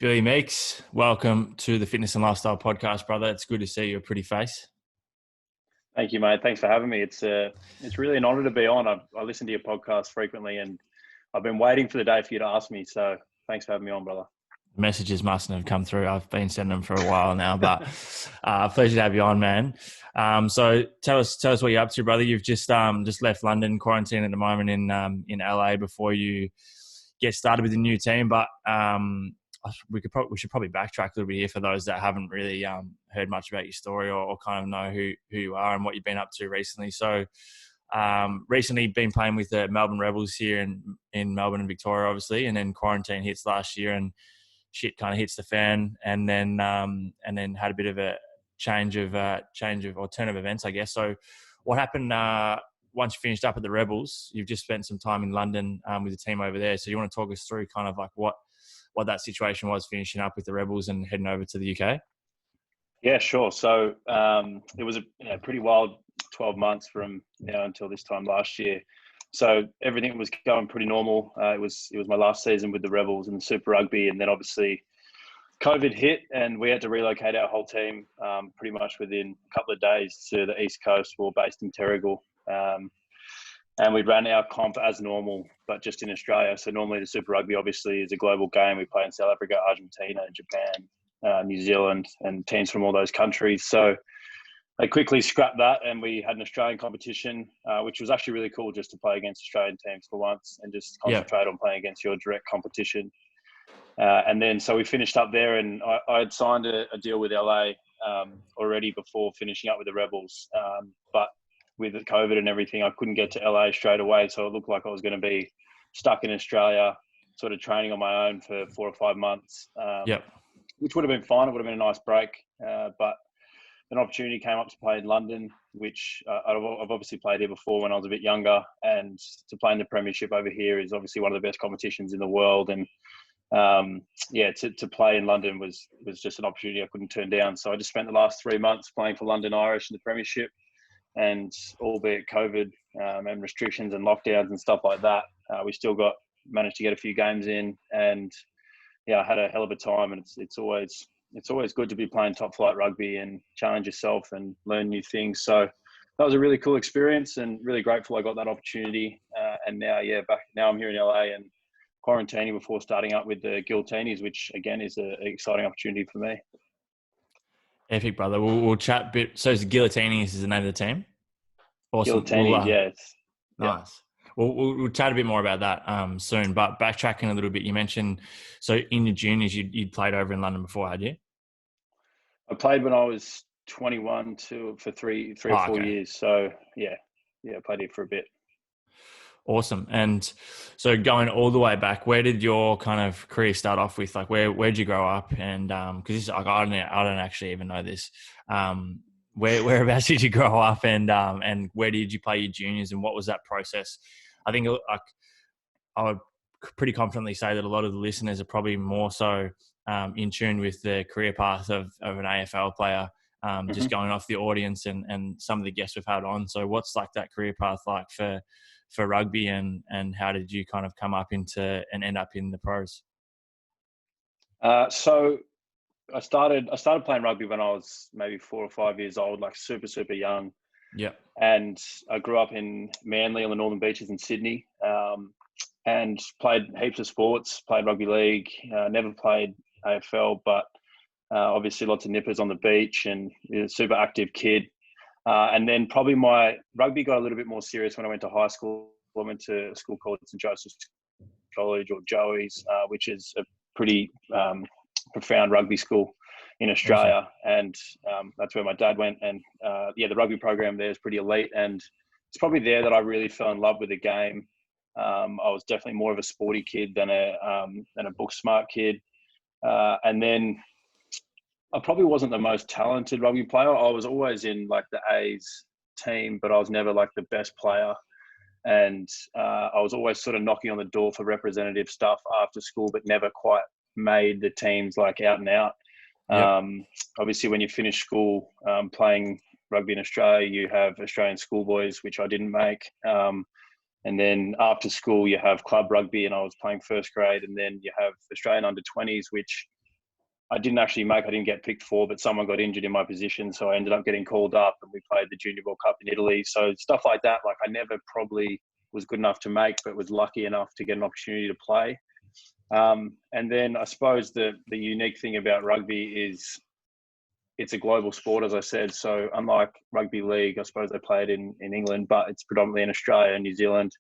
Billy Meakes, welcome to the Fitness and Lifestyle Podcast, brother. It's good to see your pretty face. Thank you, mate. Thanks for having me. It's really an honour to be on. I listen to your podcast frequently, and I've been waiting for the day for you to ask me. So thanks for having me on, brother. Messages mustn't have come through. I've been sending them for a while now, but pleasure to have you on, man. So tell us what you're up to, brother. You've just left London, quarantine at the moment in LA before you get started with the new team. But we should probably backtrack a little bit here for those that haven't really heard much about your story or kind of know who you are and what you've been up to recently. So recently been playing with the Melbourne Rebels here in Melbourne and Victoria, obviously, and then quarantine hits last year and shit kind of hits the fan, and then had a bit of a change of or turn of events, I guess. So what happened once you finished up at the Rebels? You've just spent some time in London with the team over there. So you want to talk us through kind of like what that situation was finishing up with the Rebels and heading over to the UK? Yeah, sure. So it was a pretty wild 12 months from until this time last year. So everything was going pretty normal. It was my last season with the Rebels and the Super Rugby, and then obviously COVID hit, and we had to relocate our whole team pretty much within a couple of days to the East Coast. We were based in Terrigal, and we ran our comp as normal, but just in Australia. So normally the Super Rugby obviously is a global game. We play in South Africa, Argentina, Japan, New Zealand, and teams from all those countries. So they quickly scrapped that, and we had an Australian competition, which was actually really cool, just to play against Australian teams for once and just concentrate on playing against your direct competition. And then so we finished up there, and I had signed a deal with LA already before finishing up with the Rebels. But with the COVID and everything, I couldn't get to LA straight away. So it looked like I was going to be stuck in Australia, sort of training on my own for 4 or 5 months, which would have been fine. It would have been a nice break. But an opportunity came up to play in London, which I've obviously played here before when I was a bit younger, and to play in the Premiership over here is obviously one of the best competitions in the world. And to play in London was just an opportunity I couldn't turn down. So I just spent the last 3 months playing for London Irish in the Premiership, and albeit COVID and restrictions and lockdowns and stuff like that, we still managed to get a few games in, and I had a hell of a time. And it's always good to be playing top flight rugby and challenge yourself and learn new things. So that was a really cool experience, and really grateful I got that opportunity. And now I'm here in LA and quarantining before starting up with the Giltinis, which again is an exciting opportunity for me. Epic, brother. We'll chat a bit. So Giltinis is the name of the team? Awesome. Giltinis, Nice. We'll chat a bit more about that soon. But backtracking a little bit, you mentioned, so in your juniors, you'd played over in London before, had you? I played when I was 21 for three or 4 years. So I played here for a bit. Awesome. And so going all the way back, where did your kind of career start off with? Like where'd you grow up? And because I don't actually even know this. Whereabouts did you grow up, and where did you play your juniors, and what was that process? I think I would pretty confidently say that a lot of the listeners are probably more so in tune with the career path of an AFL player, just going off the audience and some of the guests we've had on. So what's like that career path like for rugby, and how did you kind of come up into and end up in the pros? So I started playing rugby when I was maybe 4 or 5 years old, like super, super young. Yeah. And I grew up in Manly on the Northern Beaches in Sydney, and played heaps of sports, played rugby league, never played AFL, but obviously lots of nippers on the beach, and super active kid. And then probably my rugby got a little bit more serious when I went to high school. I went to a school called St. Joseph's College, or Joey's, which is a pretty profound rugby school in Australia. And that's where my dad went. And the rugby program there is pretty elite. And it's probably there that I really fell in love with the game. I was definitely more of a sporty kid than a book smart kid. And then I probably wasn't the most talented rugby player. I was always in like the A's team, but I was never like the best player. And I was always sort of knocking on the door for representative stuff after school, but never quite made the teams like out and out. Yep. Obviously, when you finish school playing rugby in Australia, you have Australian schoolboys, which I didn't make. And then after school, you have club rugby, and I was playing first grade. And then you have Australian under-20s, which I didn't get picked for, but someone got injured in my position. So I ended up getting called up and we played the Junior World Cup in Italy. So stuff like that, like I never probably was good enough to make, but was lucky enough to get an opportunity to play. And then I suppose the unique thing about rugby is it's a global sport, as I said. So unlike rugby league, I suppose they play it in England, but it's predominantly in Australia and New Zealand.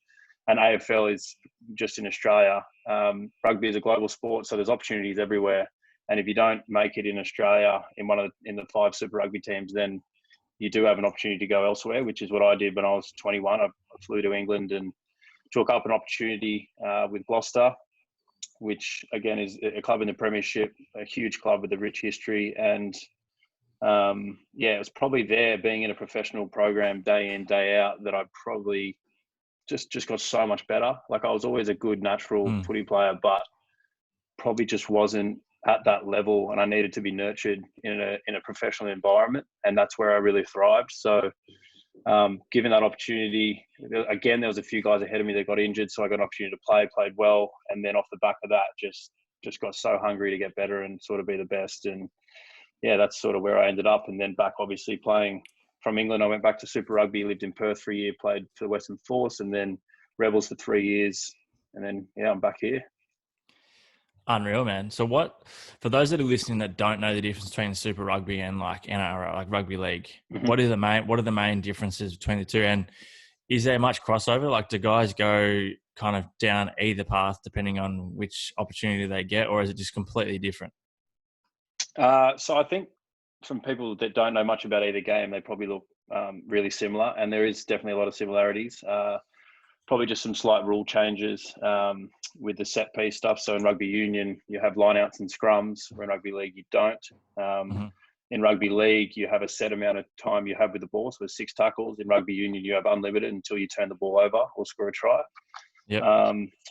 And AFL is just in Australia. Rugby is a global sport, so there's opportunities everywhere. And if you don't make it in Australia in the 5 Super Rugby teams, then you do have an opportunity to go elsewhere, which is what I did when I was 21. I flew to England and took up an opportunity with Gloucester, which again is a club in the Premiership, a huge club with a rich history. And it was probably there, being in a professional program day in, day out, that I probably just got so much better. Like I was always a good natural footy player, but probably just wasn't at that level, and I needed to be nurtured in a professional environment, and that's where I really thrived. So given that opportunity, again, there was a few guys ahead of me that got injured, so I got an opportunity to played well, and then off the back of that, just got so hungry to get better and sort of be the best. And yeah, that's sort of where I ended up. And then back, obviously, playing from England, I went back to Super Rugby, lived in Perth for a year, played for the Western Force, and then Rebels for 3 years, and then I'm back here. Unreal, man. So for those that are listening that don't know the difference between Super Rugby and like NRL, like rugby league, what are the main differences between the two? And is there much crossover? Like, do guys go kind of down either path depending on which opportunity they get, or is it just completely different? So I think from people that don't know much about either game, they probably look really similar, and there is definitely a lot of similarities. Probably just some slight rule changes with the set piece stuff. So in rugby union, you have lineouts and scrums, where in rugby league you don't. In rugby league, you have a set amount of time you have with the ball, so it's 6 tackles. In rugby union, you have unlimited until you turn the ball over or score a try. Yep.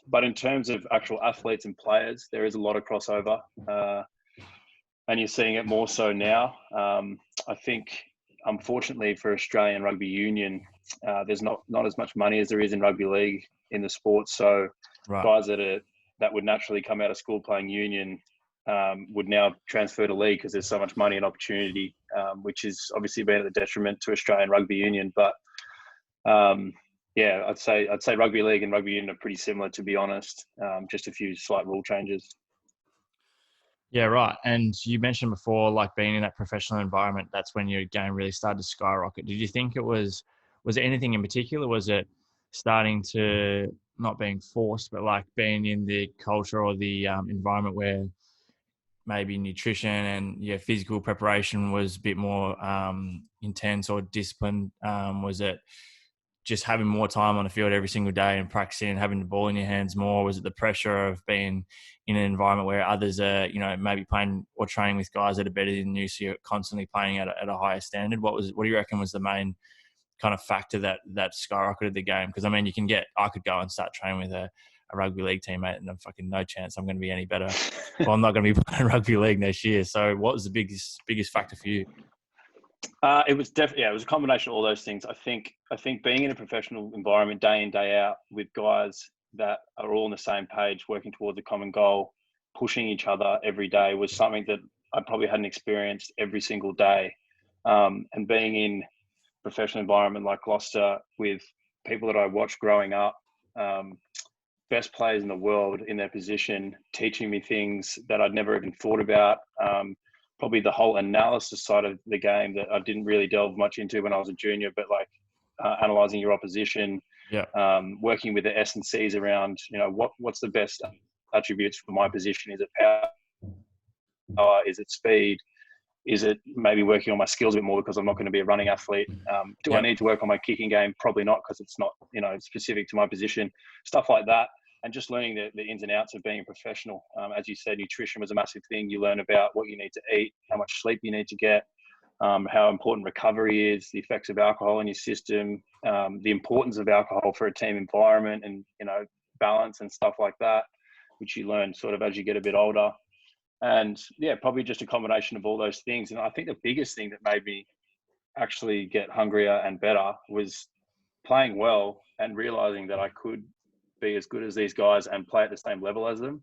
But in terms of actual athletes and players, there is a lot of crossover, and you're seeing it more so now. I think, unfortunately for Australian rugby union, there's not as much money as there is in rugby league in the sport. So guys that would naturally come out of school playing union would now transfer to league because there's so much money and opportunity, which is obviously been at the detriment to Australian rugby union. But I'd say rugby league and rugby union are pretty similar, to be honest. Just a few slight rule changes. Yeah, right. And you mentioned before, like being in that professional environment, that's when your game really started to skyrocket. Did you think was there anything in particular? Was it starting to not being forced, but like being in the culture or the environment where maybe nutrition and physical preparation was a bit more intense or disciplined? Was it just having more time on the field every single day and practicing and having the ball in your hands more? Was it the pressure of being in an environment where others are, maybe playing or training with guys that are better than you, so you're constantly playing at a higher standard? What do you reckon was the main kind of factor that skyrocketed the game? Because I could go and start training with a rugby league teammate and I'm fucking no chance I'm going to be any better. Well, I'm not going to be playing rugby league next year. So what was the biggest factor for you? It was definitely, it was a combination of all those things. I think being in a professional environment day in, day out with guys that are all on the same page, working towards a common goal, pushing each other every day, was something that I probably hadn't experienced every single day. And being in a professional environment like Gloucester with people that I watched growing up, best players in the world in their position, teaching me things that I'd never even thought about. Probably the whole analysis side of the game that I didn't really delve much into when I was a junior, but like analyzing your opposition, working with the S and C's around, what's the best attributes for my position? Is it power? Is it speed? Is it maybe working on my skills a bit more because I'm not going to be a running athlete? I need to work on my kicking game? Probably not, because it's not, specific to my position. Stuff like that. And just learning the ins and outs of being a professional. As you said, nutrition was a massive thing. You learn about what you need to eat, how much sleep you need to get, how important recovery is, the effects of alcohol in your system, the importance of alcohol for a team environment, and, balance and stuff like that, which you learn sort of as you get a bit older. And probably just a combination of all those things. And I think the biggest thing that made me actually get hungrier and better was playing well and realizing that I could be as good as these guys and play at the same level as them.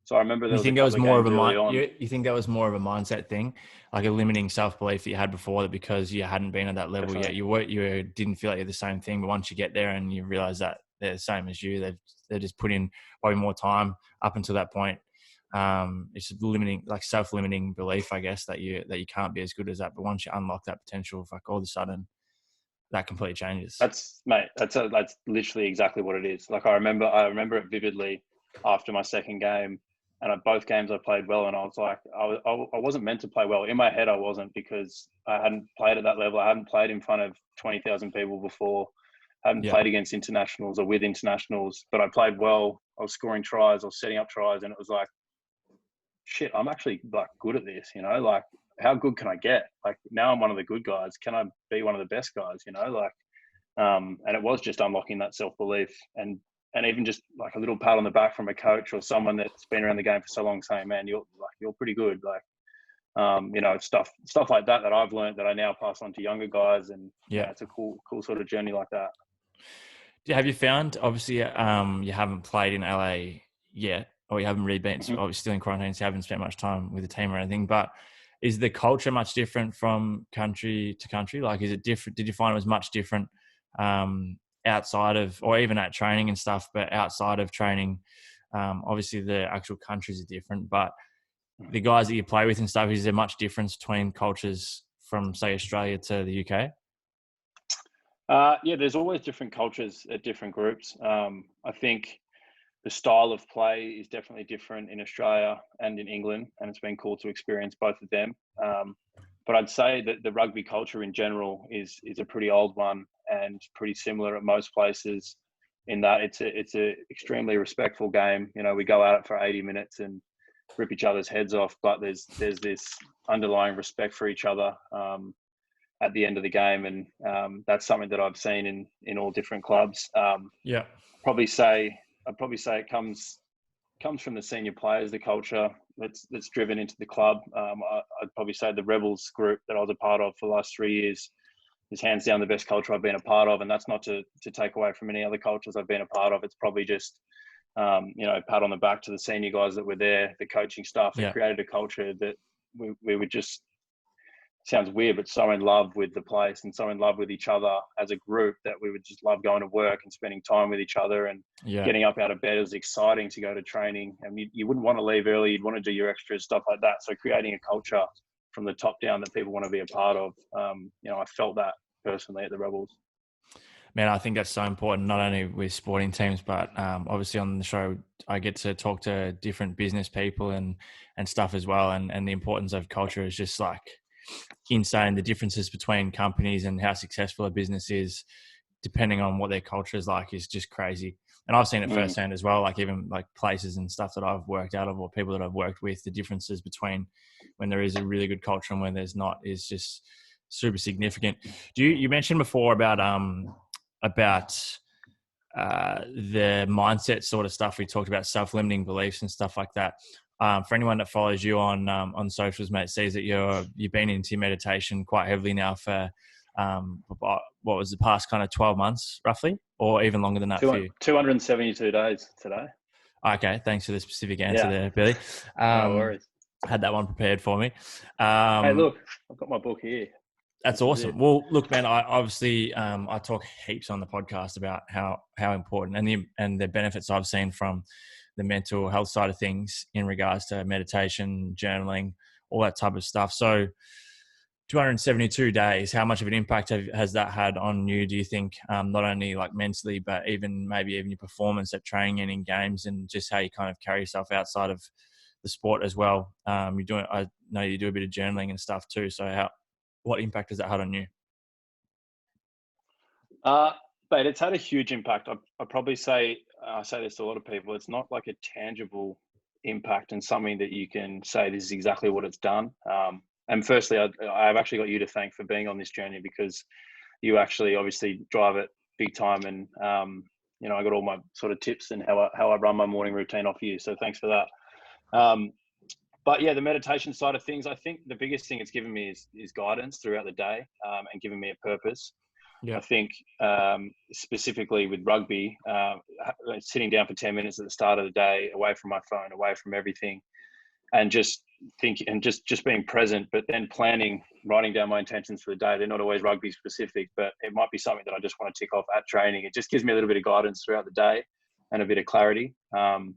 So I remember there You was a think that was couple of more of games a early on. you think that was more of a mindset thing, like a limiting self-belief that you had before, that because you hadn't been at that level yet, Definitely. you didn't feel like you're the same thing. But once you get there and you realize that they're the same as you, they're just put in probably more time up until that point. It's limiting, like self-limiting belief, I guess, that you can't be as good as that. But once you unlock that potential, like all of a sudden, that completely changes. That's mate. That's literally exactly what it is. Like I remember it vividly after my second game, and at both games I played well, and I was like, I wasn't meant to play well. In my head, I wasn't, because I hadn't played at that level. I hadn't played in front of 20,000 people before. I hadn't Yeah, played against internationals or with internationals, but I played well. I was scoring tries, I was setting up tries, and it was like, shit, I'm actually like good at this. Like how good can I get? Like now I'm one of the good guys. Can I be one of the best guys? Like. And it was just unlocking that self-belief, and even just like a little pat on the back from a coach or someone that's been around the game for so long, saying, man, you're pretty good. Like, stuff like that I've learned that I now pass on to younger guys. And yeah. it's a cool sort of journey like that. Have you found, obviously, you haven't played in LA yet, or you haven't really been, Mm-hmm. obviously still in quarantine, so you haven't spent much time with the team or anything, but is the culture much different from country to country? Like, is it different? Did you find it was much different outside of, or even at training and stuff, but outside of training? Obviously, the actual countries are different, but the guys that you play with and stuff, is there much difference between cultures from, say, Australia to the UK? Yeah, there's always different cultures at different groups. I think the style of play is definitely different in Australia and in England, and it's been cool to experience both of them. But I'd say that the rugby culture in general is a pretty old one and pretty similar at most places. In that it's a extremely respectful game. We go at it for 80 minutes and rip each other's heads off, but there's this underlying respect for each other at the end of the game, and that's something that I've seen in all different clubs. Yeah. Probably say I'd probably say it comes from the senior players, the culture that's driven into the club. I'd probably say the Rebels group that I was a part of for the last 3 years is hands down the best culture I've been a part of, and that's not to take away from any other cultures I've been a part of. It's probably just pat on the back to the senior guys that were there, the coaching staff. It Yeah. created a culture that we were just, sounds weird, but so in love with the place and so in love with each other as a group that we would just love going to work and spending time with each other, and Yeah. getting up out of bed is exciting to go to training. And you wouldn't want to leave early. You'd want to do your extras, stuff like that. So creating a culture from the top down that people want to be a part of. I felt that personally at the Rebels. Man, I think that's so important, not only with sporting teams, but obviously on the show, I get to talk to different business people and stuff as well. And the importance of culture is just like insane. The differences between companies and how successful a business is, depending on what their culture is like, is just crazy. And I've seen it firsthand as well, like even like places and stuff that I've worked out of, or people that I've worked with, the differences between when there is a really good culture and when there's not is just super significant. You mentioned before about the mindset sort of stuff. We talked about self-limiting beliefs and stuff like that. For anyone that follows you on socials, mate, sees that you've been into meditation quite heavily now for about, what was the past kind of 12 months roughly, or even longer than that for you? 272 days today. Okay, thanks for the specific answer Yeah. there, Billy. No worries. Had that one prepared for me. Hey, look, I've got my book here. That's awesome. Well, look, man, I obviously I talk heaps on the podcast about how important and the benefits I've seen from the mental health side of things in regards to meditation, journaling, all that type of stuff. So 272 days, how much of an impact has that had on you, do you think, not only like mentally, but maybe even your performance at training and in games, and just how you kind of carry yourself outside of the sport as well? I know you do a bit of journaling and stuff too. So what impact has that had on you? But it's had a huge impact. I probably say, I say this to a lot of people, it's not like a tangible impact and something that you can say this is exactly what it's done. And firstly, I've actually got you to thank for being on this journey, because you actually obviously drive it big time. And, I got all my sort of tips and how I run my morning routine off you. So thanks for that. But yeah, the meditation side of things, I think the biggest thing it's given me is guidance throughout the day, and giving me a purpose. I Yeah. think specifically with rugby, sitting down for 10 minutes at the start of the day, away from my phone, away from everything, and just just being present, but then planning, writing down my intentions for the day. They're not always rugby specific, but it might be something that I just want to tick off at training. It just gives me a little bit of guidance throughout the day and a bit of clarity. And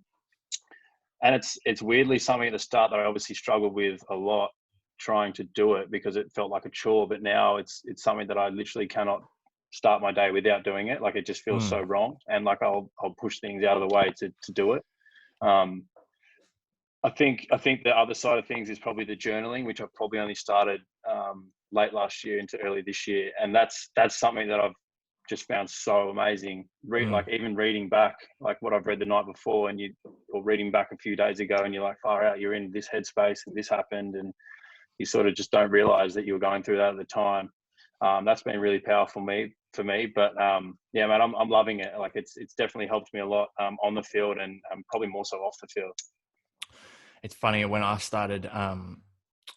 it's weirdly something at the start that I obviously struggled with a lot, trying to do it because it felt like a chore. But now it's something that I literally cannot start my day without doing it. Like, it just feels so wrong, and like I'll push things out of the way to do it. Um, I think the other side of things is probably the journaling, which I've probably only started late last year into early this year, and that's something that I've just found so amazing. Like, even reading back, like what I've read the night before, or reading back a few days ago, and you're like, far out, you're in this headspace and this happened, and you sort of just don't realize that you were going through that at the time. That's been really powerful for me. But yeah, man, I'm loving it. Like, it's definitely helped me a lot on the field, and probably more so off the field. It's funny when I started. I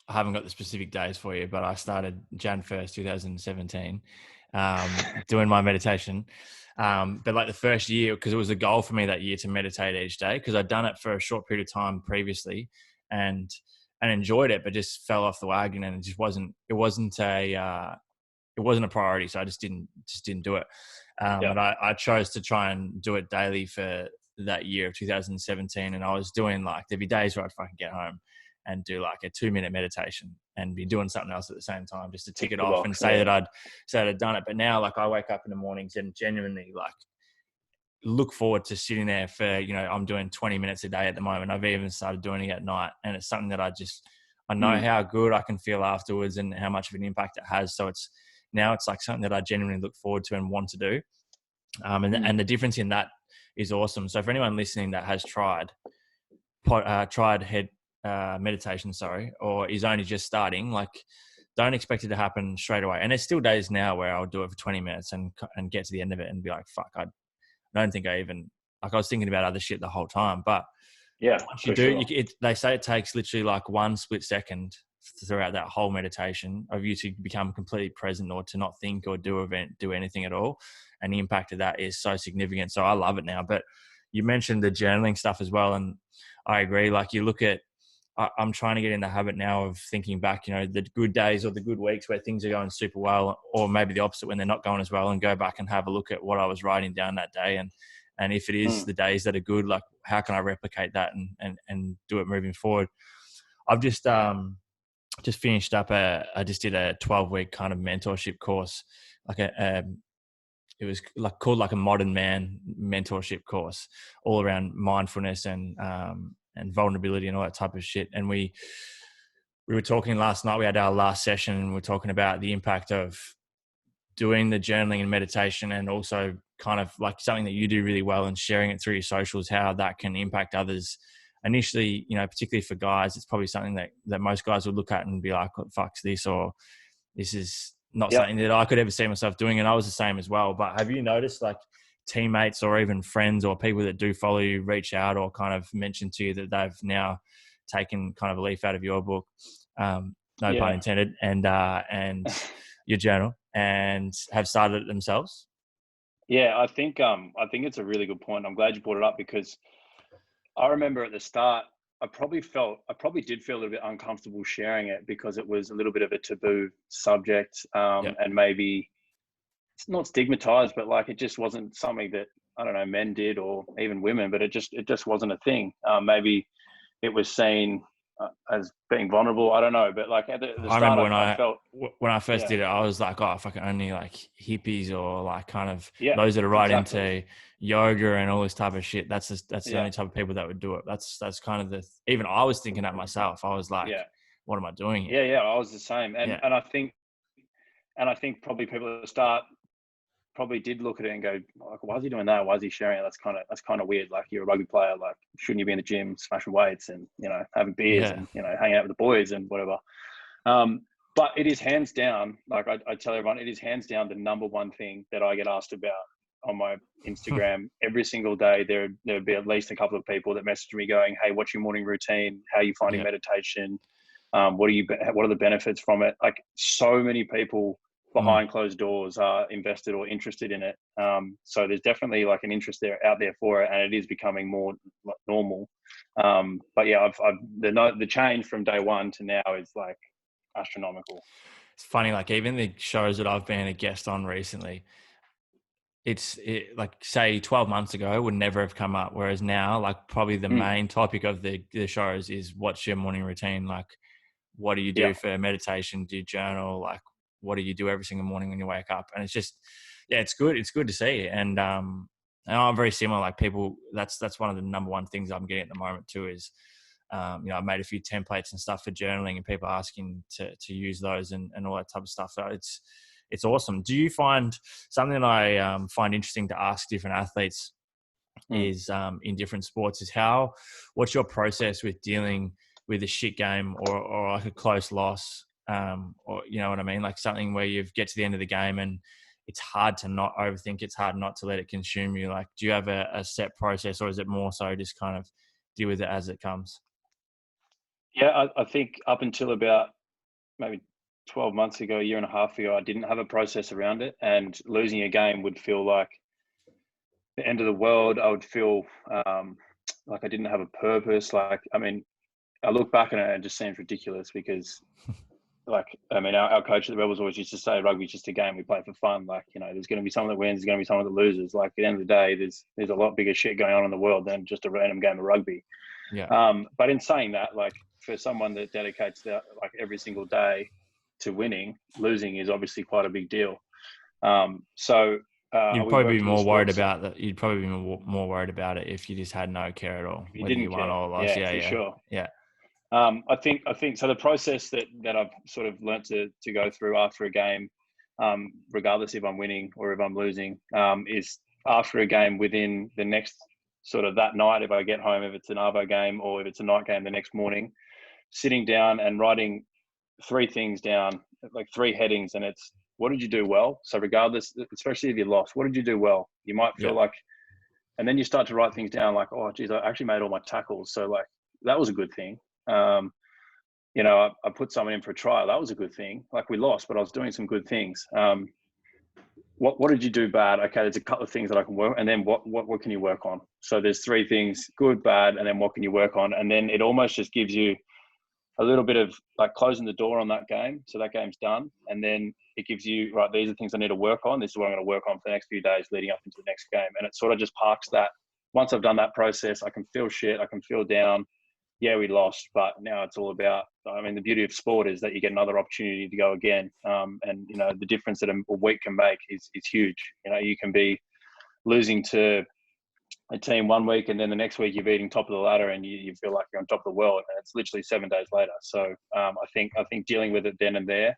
haven't got the specific days for you, but I started Jan 1st, 2017, doing my meditation. But like the first year, because it was a goal for me that year to meditate each day, because I'd done it for a short period of time previously, and enjoyed it, but just fell off the wagon, and it wasn't a priority, so I just didn't do it. And I chose to try and do it daily for that year of 2017, and I was doing, like, there'd be days where I'd fucking get home and do like a 2-minute meditation and be doing something else at the same time just to tick it off and say that I'd done it. But now, like, I wake up in the mornings and genuinely, like, look forward to sitting there for, I'm doing 20 minutes a day at the moment. I've even started doing it at night, and it's something that I know how good I can feel afterwards and how much of an impact it has. So it's like something that I genuinely look forward to and want to do. And the difference in that is awesome. So for anyone listening that has tried head meditation, or is only just starting, like, don't expect it to happen straight away. And there's still days now where I'll do it for 20 minutes and get to the end of it and be like, fuck, I don't think I even, like, I was thinking about other shit the whole time. But Yeah, once you do, they say it takes literally like 1 split second throughout that whole meditation of you to become completely present, or to not think or do anything at all. And the impact of that is so significant. So I love it now. But you mentioned the journaling stuff as well, and I agree. Like, you look at, I'm trying to get in the habit now of thinking back, the good days or the good weeks where things are going super well, or maybe the opposite when they're not going as well, and go back and have a look at what I was writing down that day. And if it is the days that are good, like, how can I replicate that and do it moving forward? I've just finished up I just did a 12-week kind of mentorship course, like it was like called like a modern man mentorship course, all around mindfulness and vulnerability and all that type of shit. And we were talking last night, we had our last session, and we were talking about the impact of doing the journaling and meditation, and also kind of like something that you do really well, and sharing it through your socials, how that can impact others. Initially, particularly for guys, it's probably something that most guys would look at and be like, what the fuck's this? Or this is not something that I could ever see myself doing. And I was the same as well. But have you noticed, like, teammates or even friends or people that do follow you reach out or kind of mention to you that they've now taken kind of a leaf out of your book, no pun intended, and your journal, and have started it themselves? Yeah, I think it's a really good point. I'm glad you brought it up, because I remember at the start, I probably did feel a little bit uncomfortable sharing it, because it was a little bit of a taboo subject, and maybe it's not stigmatized, but like, it just wasn't something that, I don't know, men did, or even women, but it just wasn't a thing. Maybe it was seen as being vulnerable. I don't know, but like at the I start, remember when I first yeah, did it, I was like, oh, fucking only like hippies or like kind of yeah, those that are right exactly. into yoga and all this type of shit. That's the Yeah, only type of people that would do it. That's kind of even I was thinking that myself. I was like, yeah, what am I doing here? yeah. I was the same, Yeah. and I think probably people at the start probably did look at it and go, like, why is he doing that? Why is he sharing it? That's kind of weird. Like, you're a rugby player. Like, shouldn't you be in the gym smashing weights and, having beers Yeah. and, hanging out with the boys and whatever? But it is hands down, like I tell everyone, it is hands down the number one thing that I get asked about on my Instagram every single day. There'd be at least a couple of people that message me going, hey, what's your morning routine? How are you finding meditation? What are the benefits from it? Like, so many people behind closed doors are invested or interested in it. So there's definitely like an interest out there for it, and it is becoming more normal. But yeah, the change from day one to now is like astronomical. It's funny, like even the shows that I've been a guest on recently, like say 12 months ago would never have come up. Whereas now, like probably the main topic of the shows is what's your morning routine? Like, what do you do for meditation? Do you journal? Like, what do you do every single morning when you wake up? And it's just, yeah, it's good. It's good to see. And I'm very similar. Like people, that's one of the number one things I'm getting at the moment too is, I've made a few templates and stuff for journaling and people asking to use those and all that type of stuff. So it's awesome. Do you find something that I find interesting to ask different athletes is in different sports is what's your process with dealing with a shit game or like a close loss, or you know what I mean? Like something where you get to the end of the game and it's hard to not overthink. It's hard not to let it consume you. Like, do you have a set process or is it more so just kind of deal with it as it comes? Yeah, I think up until about maybe 12 months ago, a year and a half ago, I didn't have a process around it, and losing a game would feel like the end of the world. I would feel like I didn't have a purpose. Like, I mean, I look back and it just seems ridiculous because, like, I mean, our coach at the Rebels always used to say, rugby's just a game we play for fun. Like, there's going to be someone that wins, there's going to be someone that loses. Like, at the end of the day, there's a lot bigger shit going on in the world than just a random game of rugby. Yeah. But in saying that, like, for someone that dedicates their, like, every single day to winning, losing is obviously quite a big deal. You'd probably be more worried about that. You'd probably be more worried about it if you just had no care at all, You whether didn't you won care. or lost. Yeah, for sure. Yeah. I think so. The process that I've sort of learnt to go through after a game, regardless if I'm winning or if I'm losing, is after a game within the next sort of that night, if I get home, if it's an Arvo game or if it's a night game the next morning, sitting down and writing 3 things down, like 3 headings, and it's what did you do well? So regardless, especially if you lost, what did you do well? You might feel like, and then you start to write things down like, oh, geez, I actually made all my tackles. So like, that was a good thing. I put someone in for a trial. That was a good thing. Like we lost, but I was doing some good things. What did you do bad? Okay, there's a couple of things that I can work, and then what can you work on? So there's 3 things: good, bad, and then what can you work on? And then it almost just gives you a little bit of like closing the door on that game. So that game's done. And then it gives you, right, these are things I need to work on. This is what I'm going to work on for the next few days leading up into the next game. And it sort of just parks that. Once I've done that process, I can feel shit. I can feel down. Yeah, we lost, but now it's all about, I mean, the beauty of sport is that you get another opportunity to go again. And, the difference that a week can make is huge. You can be losing to a team one week and then the next week you're beating top of the ladder and you feel like you're on top of the world, and it's literally 7 days later. So I think dealing with it then and there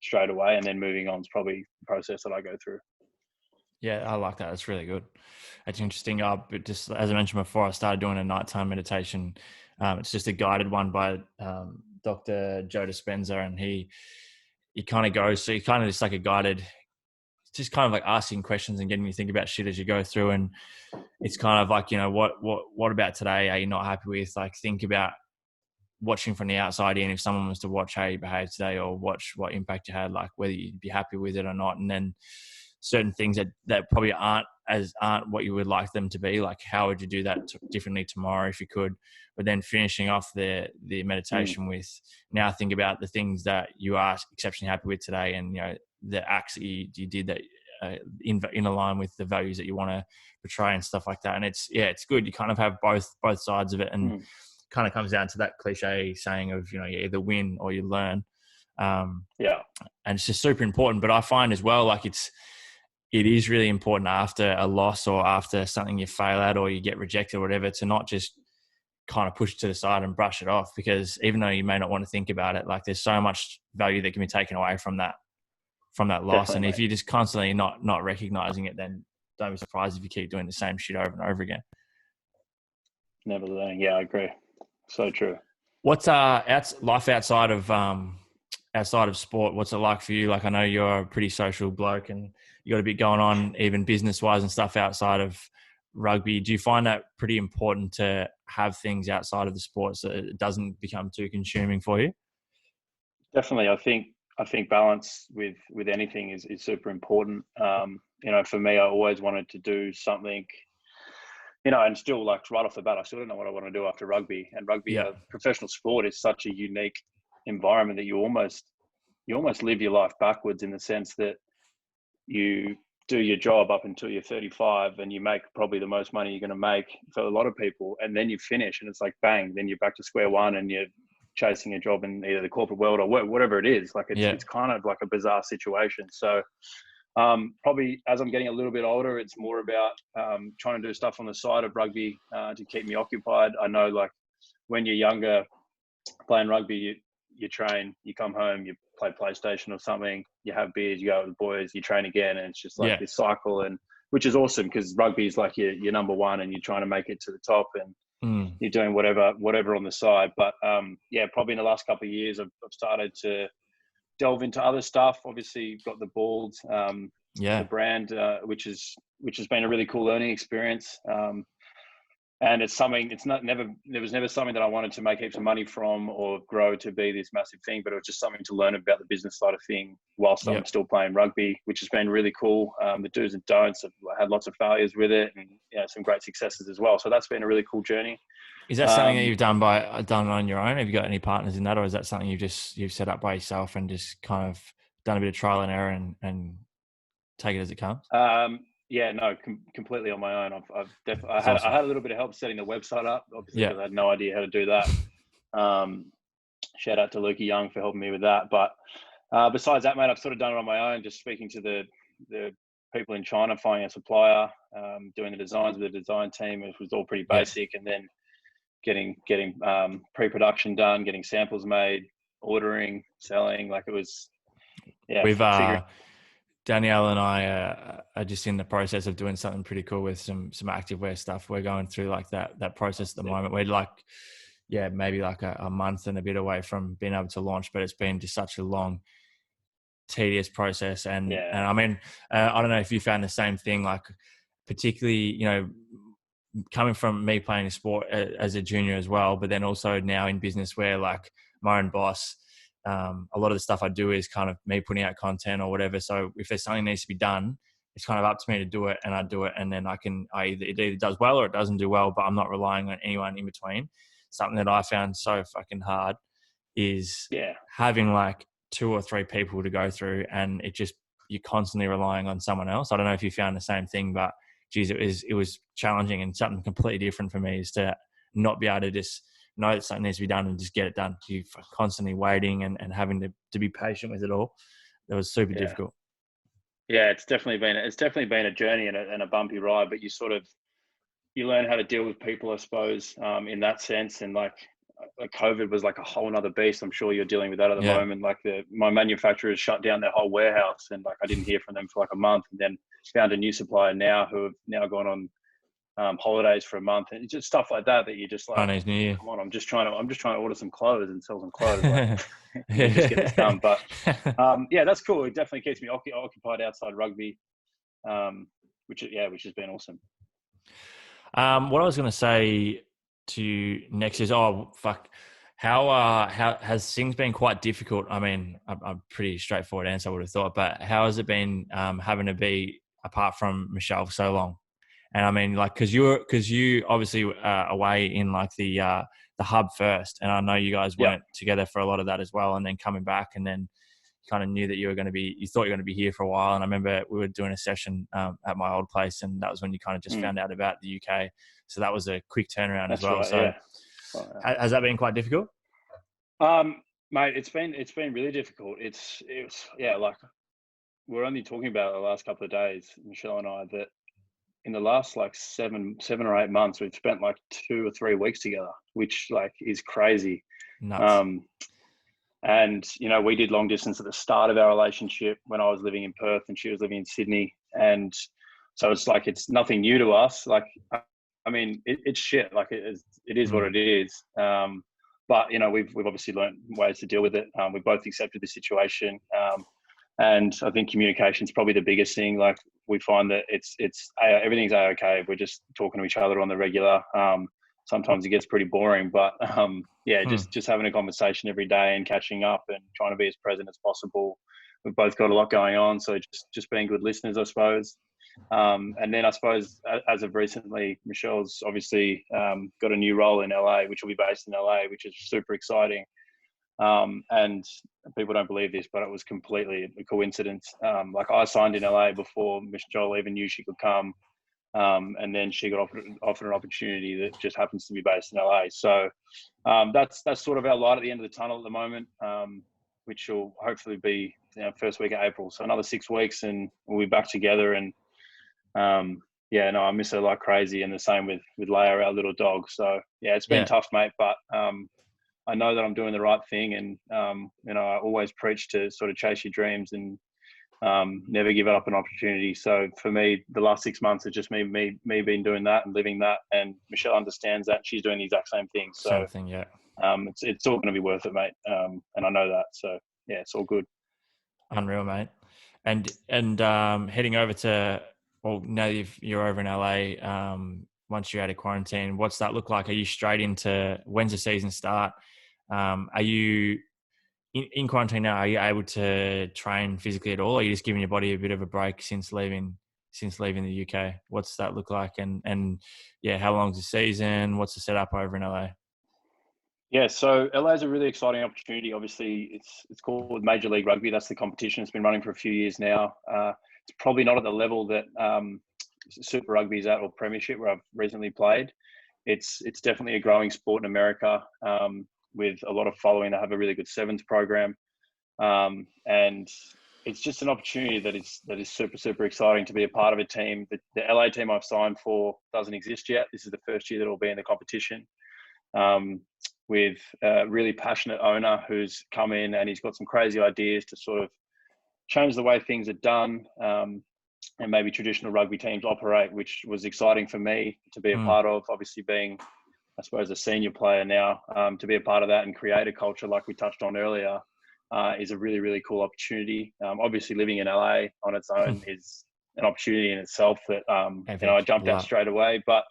straight away and then moving on is probably the process that I go through. Yeah, I like that. It's really good. It's interesting. But just as I mentioned before, I started doing a nighttime meditation. It's just a guided one by Dr. Joe Dispenza, and he kind of goes. So he kind of just like a guided, just kind of like asking questions and getting you to think about shit as you go through. And it's kind of like, what about today are you not happy with? Like, think about watching from the outside in, if someone was to watch how you behave today or watch what impact you had, like whether you'd be happy with it or not. And then certain things that probably aren't what you would like them to be, like how would you do that differently tomorrow if you could? But then finishing off the meditation with, now think about the things that you are exceptionally happy with today, and the acts that you did that in line with the values that you want to portray and stuff like that. And it's good. You kind of have both sides of it, and kind of comes down to that cliche saying of, you either win or you learn. And it's just super important. But I find as well, like it is really important after a loss or after something you fail at or you get rejected or whatever, to not just kind of push it to the side and brush it off, because even though you may not want to think about it, like there's so much value that can be taken away from that loss. Definitely, and if you're just constantly not recognizing it, then don't be surprised if you keep doing the same shit over and over again. Never learning. Yeah, I agree. So true. What's life outside of sport? What's it like for you? Like, I know you're a pretty social bloke and you got a bit going on, even business wise and stuff outside of rugby. Do you find that pretty important to have things outside of the sport so it doesn't become too consuming for you? Definitely. I think I think balance with anything is super important. For me, I always wanted to do something, and still, like, right off the bat, I still don't know what I want to do after rugby. And rugby, Yeah. professional sport, is such a unique environment that you almost live your life backwards, in the sense that you do your job up until you're 35 and you make probably the most money you're going to make for a lot of people. And then you finish and it's like, bang, then you're back to square one and you're chasing a job in either the corporate world or whatever it is. Like, it's kind of like a bizarre situation. So probably as I'm getting a little bit older, it's more about trying to do stuff on the side of rugby to keep me occupied. I know, like, when you're younger playing rugby, you train, you come home, you play PlayStation or something, you have beers, you go out with the boys, you train again, and it's just like this cycle, and which is awesome, because rugby is like your number one, and you're trying to make it to the top, and you're doing whatever on the side. But probably in the last couple of years, I've started to delve into other stuff. Obviously, got the Bald, the brand, which has been a really cool learning experience. And it's something, there was never something that I wanted to make heaps of money from or grow to be this massive thing, but it was just something to learn about the business side of thing whilst I'm still playing rugby, which has been really cool. The do's and don'ts, I've had lots of failures with it, and some great successes as well. So that's been a really cool journey. Is that something that you've done on your own? Have you got any partners in that, or is that something you've set up by yourself and just kind of done a bit of trial and error and take it as it comes? Completely on my own. I had a little bit of help setting the website up, obviously, because I had no idea how to do that. Shout out to Lukey Young for helping me with that. But besides that, mate, I've sort of done it on my own, just speaking to the people in China, finding a supplier, doing the designs with the design team. It was all pretty basic, and then getting pre-production done, getting samples made, ordering, selling. Like, it was, we've Danielle and I are just in the process of doing something pretty cool with some activewear stuff. We're going through like that process at the moment. We're like, maybe like a month and a bit away from being able to launch, but it's been just such a long, tedious process. And I mean, I don't know if you found the same thing, like particularly, coming from me playing a sport as a junior as well, but then also now in business where, like, my own boss, a lot of the stuff I do is kind of me putting out content or whatever. So if there's something that needs to be done, it's kind of up to me to do it, and I do it. And then it either does well or it doesn't do well, but I'm not relying on anyone in between. Something that I found so fucking hard is having like 2 or 3 people to go through, and you're constantly relying on someone else. I don't know if you found the same thing, but geez, it was challenging, and something completely different for me is to not be able to just know that something needs to be done and just get it done. You're constantly waiting and having to be patient with it all. That was super difficult. Yeah, it's definitely been a journey and a bumpy ride, but you learn how to deal with people, I suppose, in that sense. And like COVID was like a whole nother beast. I'm sure you're dealing with that at the moment. Like my manufacturers shut down their whole warehouse, and like I didn't hear from them for like a month, and then found a new supplier now who have now gone on holidays for a month, and it's just stuff like that you just like, Chinese New Year. Come on, I'm just trying to order some clothes and sell some clothes. Like, just get this done. But that's cool. It definitely keeps me occupied outside rugby, which has been awesome. What I was going to say to you next is, how has things been quite difficult? I mean, a pretty straightforward answer I would have thought, but how has it been having to be apart from Michelle for so long? And I mean, like, because you obviously away in like the hub first, and I know you guys weren't together for a lot of that as well, and then coming back, and then kind of knew that you thought you were going to be here for a while. And I remember we were doing a session at my old place, and that was when you kind of just found out about the UK. So that was a quick turnaround as well. Right, so has that been quite difficult? Mate, it's been really difficult. It's like we're only talking about the last couple of days, Michelle and I, that in the last like 7 or 8 months, we've spent like 2 or 3 weeks together, which like is crazy. Nuts. And we did long distance at the start of our relationship when I was living in Perth and she was living in Sydney, and so it's like it's nothing new to us. Like, I mean, it's shit. Like it is what it is. But we've obviously learned ways to deal with it. We both accepted the situation, and I think communication is probably the biggest thing. Like we find that it's everything's okay. We're just talking to each other on the regular. sometimes it gets pretty boring. But just having a conversation every day and catching up and trying to be as present as possible. We've both got a lot going on, so just being good listeners, I suppose. And then I suppose as of recently, Michelle's obviously got a new role in LA, which will be based in LA, which is super exciting. And people don't believe this, but it was completely a coincidence. Like I signed in LA before Michelle even knew she could come. And then she got offered an opportunity that just happens to be based in LA. So that's sort of our light at the end of the tunnel at the moment, which will hopefully be first week of April. So another 6 weeks and we'll be back together. And I miss her like crazy. And the same with Leia, our little dog. So yeah, it's been tough, mate. But I know that I'm doing the right thing. And, I always preach to sort of chase your dreams and never give up an opportunity. So for me, the last 6 months is just me being doing that and living that. And Michelle understands that. She's doing the exact same thing. So same thing, yeah. It's all going to be worth it, mate. And I know that. So yeah, it's all good. Unreal, mate. And heading over to, well, now you're over in LA, once you're out of quarantine, what's that look like? Are you straight into, when's the season start? Are you in quarantine now? Are you able to train physically at all? Or are you just giving your body a bit of a break since leaving the UK? What's that look like? And how long's the season? What's the setup over in LA? Yeah, so LA is a really exciting opportunity. Obviously, it's called Major League Rugby. That's the competition. It's been running for a few years now. It's probably not at the level that Super Rugby is at or Premiership, where I've recently played. It's definitely a growing sport in America with a lot of following. They have a really good sevens program, and it's just an opportunity that is super, super exciting to be a part of a team. The LA team I've signed for doesn't exist yet. This is the first year that will be in the competition. With a really passionate owner who's come in and he's got some crazy ideas to sort of change the way things are done and maybe traditional rugby teams operate, which was exciting for me to be a part of. Obviously being, I suppose, a senior player now, to be a part of that and create a culture like we touched on earlier is a really, really cool opportunity. Obviously living in LA on its own is an opportunity in itself that, I jumped out straight away. But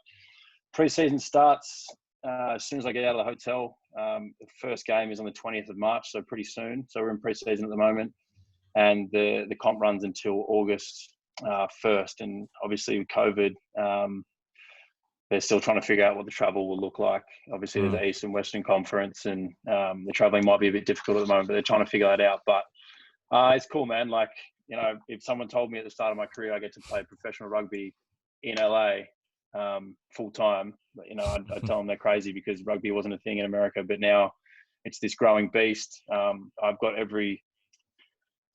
pre-season starts as soon as I get out of the hotel. The first game is on the 20th of March, so pretty soon. So we're in pre-season at the moment, and the comp runs until August 1st. And obviously with COVID, they're still trying to figure out what the travel will look like. Obviously there's an East and Western Conference, and the traveling might be a bit difficult at the moment, but they're trying to figure that out. But it's cool, man. Like, if someone told me at the start of my career I get to play professional rugby in LA full time, I'd tell them they're crazy, because rugby wasn't a thing in America, but now it's this growing beast. I've got every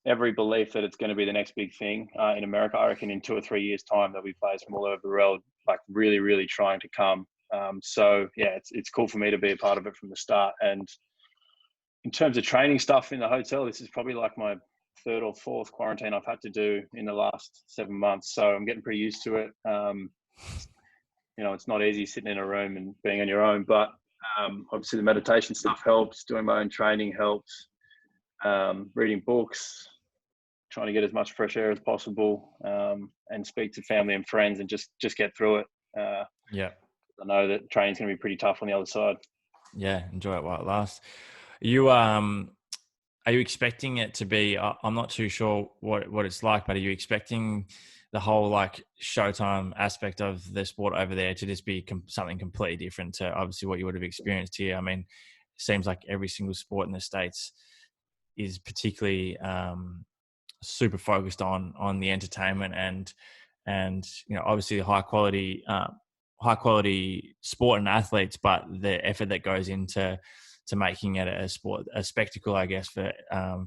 belief that it's going to be the next big thing in America. I reckon in 2 or 3 years' time there'll be players from all over the world, like really, really trying to come. So yeah, it's cool for me to be a part of it from the start. And in terms of training stuff in the hotel, this is probably like my 3rd or 4th quarantine I've had to do in the last 7 months. So I'm getting pretty used to it. It's not easy sitting in a room and being on your own, but obviously the meditation stuff helps. Doing my own training helps. Reading books, trying to get as much fresh air as possible, and speak to family and friends and just get through it. I know that training's going to be pretty tough on the other side. Yeah, enjoy it while it lasts. Are you expecting it to be, I'm not too sure what it's like, but are you expecting the whole like Showtime aspect of the sport over there to just be something completely different to obviously what you would have experienced here? I mean, it seems like every single sport in the States is particularly super focused on the entertainment and obviously the high quality sport and athletes, but the effort that goes into making it a spectacle, I guess, for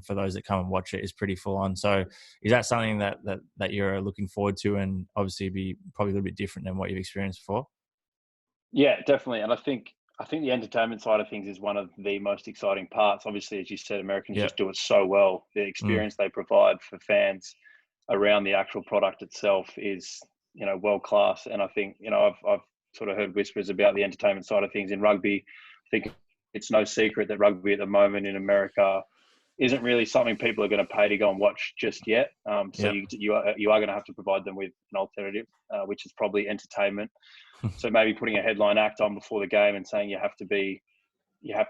those that come and watch it is pretty full on. So is that something that you're looking forward to, and obviously be probably a little bit different than what you've experienced before? Yeah, definitely. And I think the entertainment side of things is one of the most exciting parts. Obviously, as you said, Americans just do it so well. The experience they provide for fans around the actual product itself is, world class. And I think, I've sort of heard whispers about the entertainment side of things in rugby. I think it's no secret that rugby at the moment in America isn't really something people are going to pay to go and watch just yet. So Yep. you are going to have to provide them with an alternative, which is probably entertainment. So maybe putting a headline act on before the game and saying you have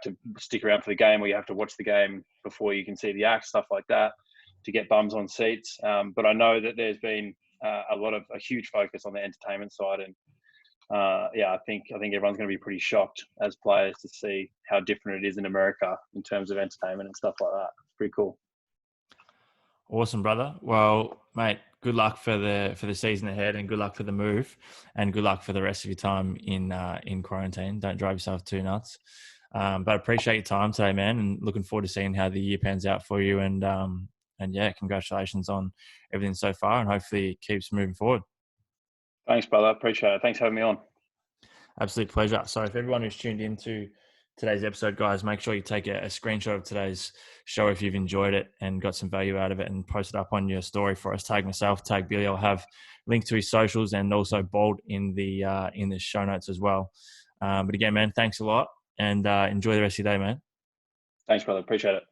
to stick around for the game, or you have to watch the game before you can see the act, stuff like that, to get bums on seats. But I know that there's been a huge focus on the entertainment side, and I think everyone's going to be pretty shocked as players to see how different it is in America in terms of entertainment and stuff like that. It's pretty cool. Awesome, brother. Well, mate, good luck for the season ahead, and good luck for the move, and good luck for the rest of your time in quarantine. Don't drive yourself too nuts. But appreciate your time today, man, and looking forward to seeing how the year pans out for you. And yeah, congratulations on everything so far, and hopefully it keeps moving forward. Thanks, brother. Appreciate it. Thanks for having me on. Absolute pleasure. So if everyone who's tuned into today's episode, guys, make sure you take a screenshot of today's show if you've enjoyed it and got some value out of it, and post it up on your story for us. Tag myself, tag Billy. I'll have links to his socials and also bold in the show notes as well. But again, man, thanks a lot, and enjoy the rest of your day, man. Thanks, brother. Appreciate it.